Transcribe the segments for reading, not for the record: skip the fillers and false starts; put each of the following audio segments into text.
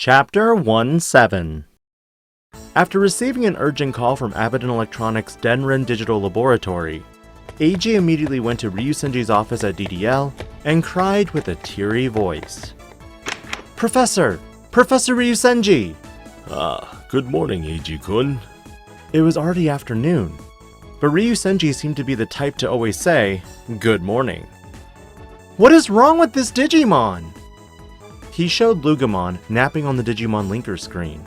Chapter 1-7. After receiving an urgent call from Abaddon Electronics' Denrin Digital Laboratory, Eiji immediately went to Ryusenji's office at DDL and cried with a teary voice. Professor! Professor Ryusenji! Good morning, Eiji-kun. It was already afternoon, but Ryusenji seemed to be the type to always say, good morning. What is wrong with this Digimon? He showed Lugamon napping on the Digimon linker screen,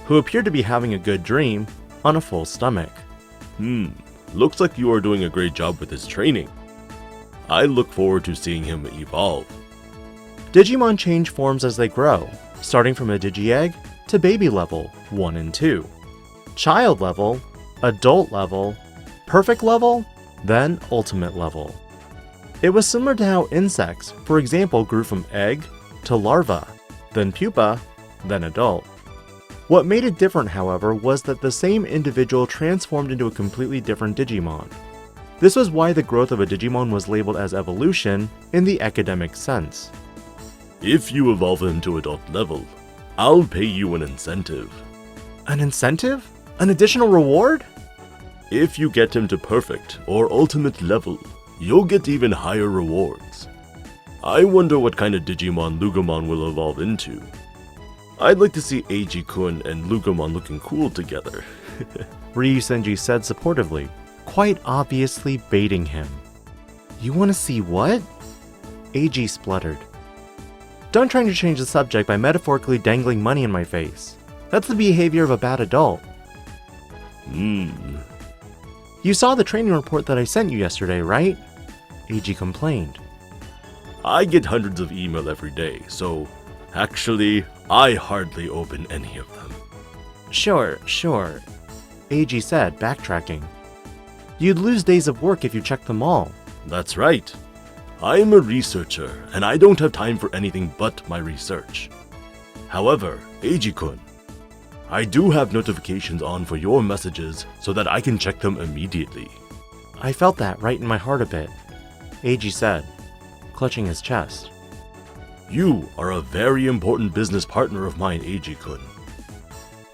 who appeared to be having a good dream on a full stomach. Looks like you are doing a great job with his training. I look forward to seeing him evolve. Digimon change forms as they grow, starting from a Digi-Egg to baby level 1 and 2, child level, adult level, perfect level, then ultimate level. It was similar to how insects, for example, grew from egg to larva, then pupa, then adult. What made it different, however, was that the same individual transformed into a completely different Digimon. This was why the growth of a Digimon was labeled as evolution in the academic sense. If you evolve him to adult level, I'll pay you an incentive. An incentive? An additional reward? If you get him to perfect or ultimate level, you'll get even higher rewards. I wonder what kind of Digimon Lugamon will evolve into. I'd like to see Eiji-kun and Lugamon looking cool together. Ryusenji said supportively, quite obviously baiting him. You want to see what? Eiji spluttered. Don't try to change the subject by metaphorically dangling money in my face. That's the behavior of a bad adult. You saw the training report that I sent you yesterday, right? Eiji complained. I get hundreds of email every day, so actually, I hardly open any of them. Sure. Eiji said, backtracking. You'd lose days of work if you checked them all. That's right. I'm a researcher, and I don't have time for anything but my research. However, Eiji-kun, I do have notifications on for your messages so that I can check them immediately. I felt that right in my heart a bit, Eiji said, clutching his chest. You are a very important business partner of mine, Eiji-kun.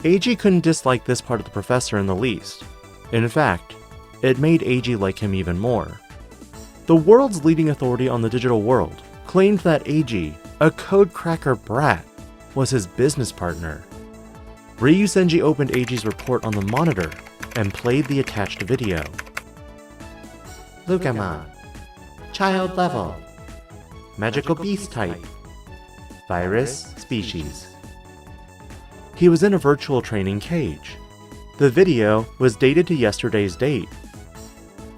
Eiji couldn't dislike this part of the professor in the least. In fact, it made Eiji like him even more. The world's leading authority on the digital world claimed that Eiji, a code cracker brat, was his business partner. Ryusenji opened Eiji's report on the monitor and played the attached video. Lugamon. Child level. Magical beast type. Virus species. He was in a virtual training cage. The video was dated to yesterday's date.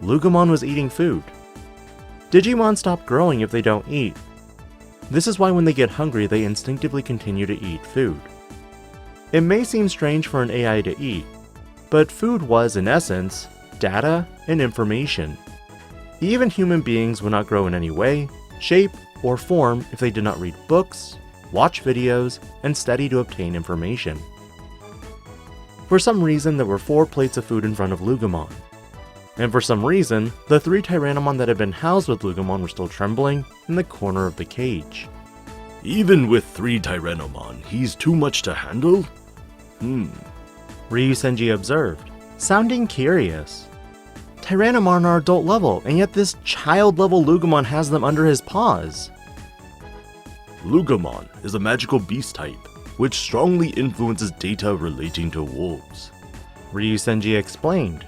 Lugamon was eating food. Digimon stop growing if they don't eat. This is why when they get hungry, they instinctively continue to eat food. It may seem strange for an AI to eat, but food was, in essence, data and information. Even human beings would not grow in any way, shape, or form if they did not read books, watch videos, and study to obtain information. For some reason, there were 4 plates of food in front of Lugamon. And for some reason, the 3 Tyrannomon that had been housed with Lugamon were still trembling in the corner of the cage. Even with 3 Tyrannomon, he's too much to handle? Ryusenji observed, sounding curious. Tyrannomon are adult level, and yet this child level Lugamon has them under his paws. Lugamon is a magical beast type, which strongly influences data relating to wolves. Ryusenji explained.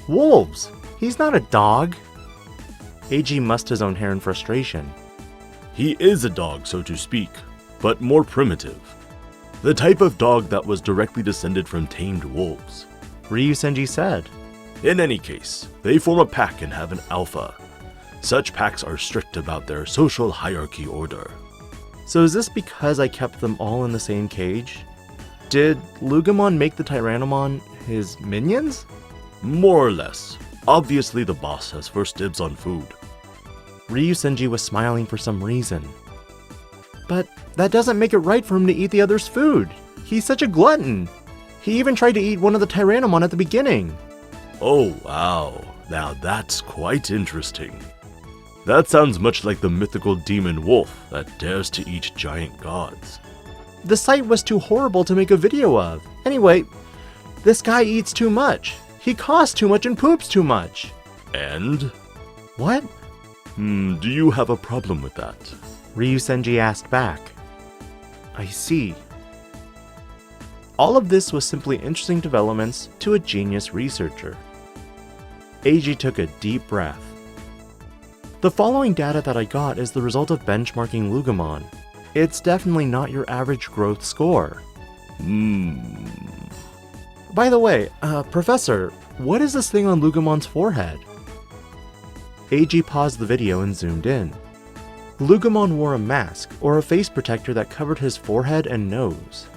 Wolves! He's not a dog! Eiji mussed his own hair in frustration. He is a dog, so to speak, but more primitive. The type of dog that was directly descended from tamed wolves. Ryusenji said. In any case, they form a pack and have an alpha. Such packs are strict about their social hierarchy order. So is this because I kept them all in the same cage? Did Lugamon make the Tyrannomon his minions? More or less. Obviously the boss has first dibs on food. Ryusenji was smiling for some reason. But that doesn't make it right for him to eat the other's food. He's such a glutton. He even tried to eat one of the Tyrannomon at the beginning. Oh wow, now that's quite interesting. That sounds much like the mythical demon wolf that dares to eat giant gods. The site was too horrible to make a video of. Anyway, this guy eats too much. He costs too much and poops too much. And? What? Do you have a problem with that? Ryusenji asked back. I see. All of this was simply interesting developments to a genius researcher. Eiji took a deep breath. The following data that I got is the result of benchmarking Lugamon. It's definitely not your average growth score. By the way, Professor, what is this thing on Lugamon's forehead? Eiji paused the video and zoomed in. Lugamon wore a mask, or a face protector that covered his forehead and nose.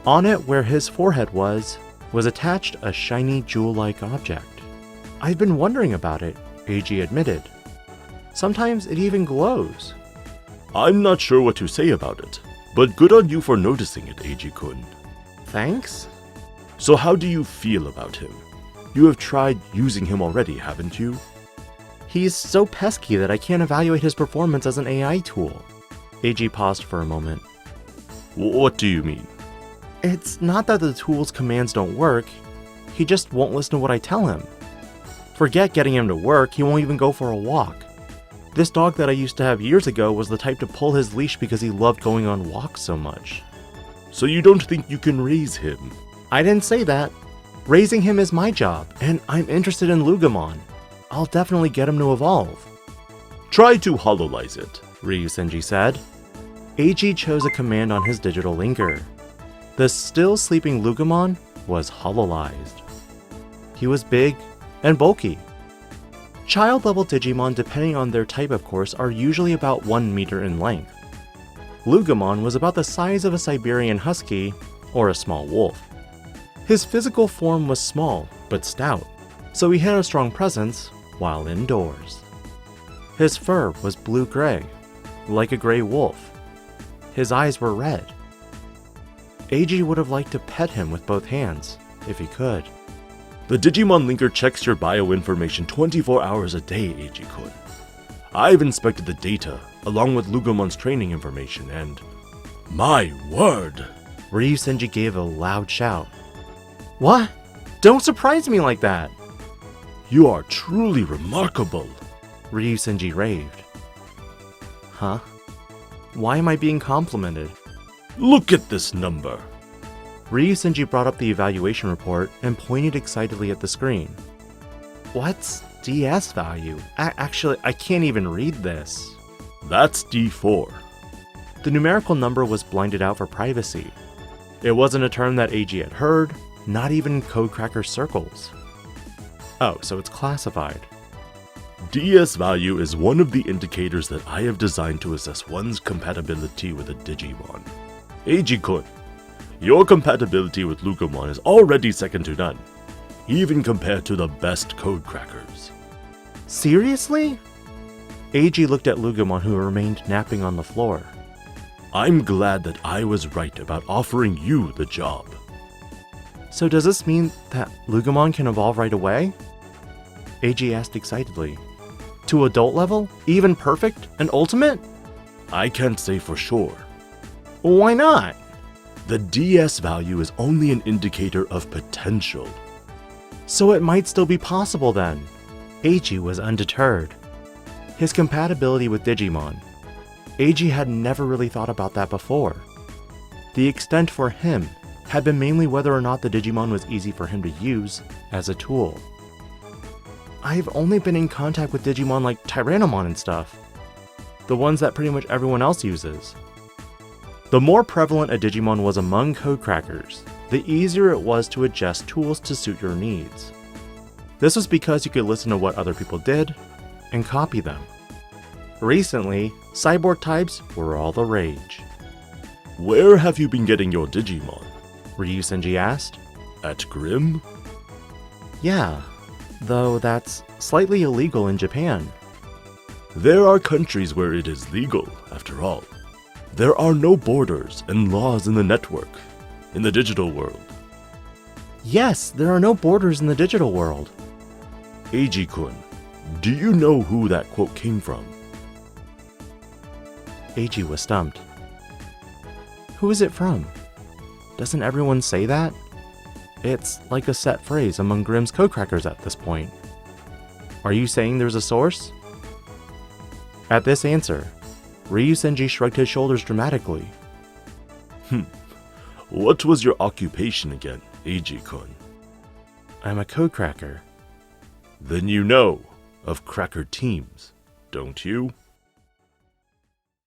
On it, where his forehead was attached a shiny jewel-like object. I've been wondering about it, Eiji admitted. Sometimes it even glows. I'm not sure what to say about it, but good on you for noticing it, Eiji-kun. Thanks? So how do you feel about him? You have tried using him already, haven't you? He's so pesky that I can't evaluate his performance as an AI tool. Eiji paused for a moment. What do you mean? It's not that the tool's commands don't work, he just won't listen to what I tell him. Forget getting him to work, he won't even go for a walk. This dog that I used to have years ago was the type to pull his leash because he loved going on walks so much. So you don't think you can raise him? I didn't say that. Raising him is my job, and I'm interested in Lugamon. I'll definitely get him to evolve. Try to hollowize it, Ryusenji said. Eiji chose a command on his digital linker. The still sleeping Lugamon was hollowized. He was big and bulky. Child-level Digimon, depending on their type of course, are usually about 1 meter in length. Lugamon was about the size of a Siberian husky or a small wolf. His physical form was small but stout, so he had a strong presence while indoors. His fur was blue-gray, like a gray wolf. His eyes were red. Eiji would have liked to pet him with both hands, if he could. The Digimon linker checks your bio information 24 hours a day, Eiji-kun. I've inspected the data, along with Lugamon's training information, and... my word! Ryusenji gave a loud shout. What? Don't surprise me like that! You are truly remarkable! Ryusenji raved. Huh? Why am I being complimented? Look at this number! Ryusenji brought up the evaluation report and pointed excitedly at the screen. What's DS value? Actually, I can't even read this. That's D4. The numerical number was blinded out for privacy. It wasn't a term that Eiji had heard, not even in Codecracker circles. Oh, so it's classified. DS value is one of the indicators that I have designed to assess one's compatibility with a Digimon. Eiji-kun, your compatibility with Lugamon is already second to none, even compared to the best Codecrackers. Seriously? Eiji looked at Lugamon, who remained napping on the floor. I'm glad that I was right about offering you the job. So does this mean that Lugamon can evolve right away? Eiji asked excitedly. To adult level? Even perfect? And ultimate? I can't say for sure. Why not? The DS value is only an indicator of potential. So it might still be possible then. Eiji was undeterred. His compatibility with Digimon. Eiji had never really thought about that before. The extent for him had been mainly whether or not the Digimon was easy for him to use as a tool. I've only been in contact with Digimon like Tyrannomon and stuff. The ones that pretty much everyone else uses. The more prevalent a Digimon was among Codecrackers, the easier it was to adjust tools to suit your needs. This was because you could listen to what other people did and copy them. Recently, cyborg types were all the rage. Where have you been getting your Digimon? Ryusenji asked. At Grimm? Yeah, though that's slightly illegal in Japan. There are countries where it is legal, after all. There are no borders and laws in the network, in the digital world. Yes, there are no borders in the digital world. Eiji-kun, do you know who that quote came from? Eiji was stumped. Who is it from? Doesn't everyone say that? It's like a set phrase among Grimm's codecrackers at this point. Are you saying there's a source? At this answer, Ryu-senji shrugged his shoulders dramatically. What was your occupation again, Eiji-kun? I'm a codecracker. Then you know of cracker teams, don't you?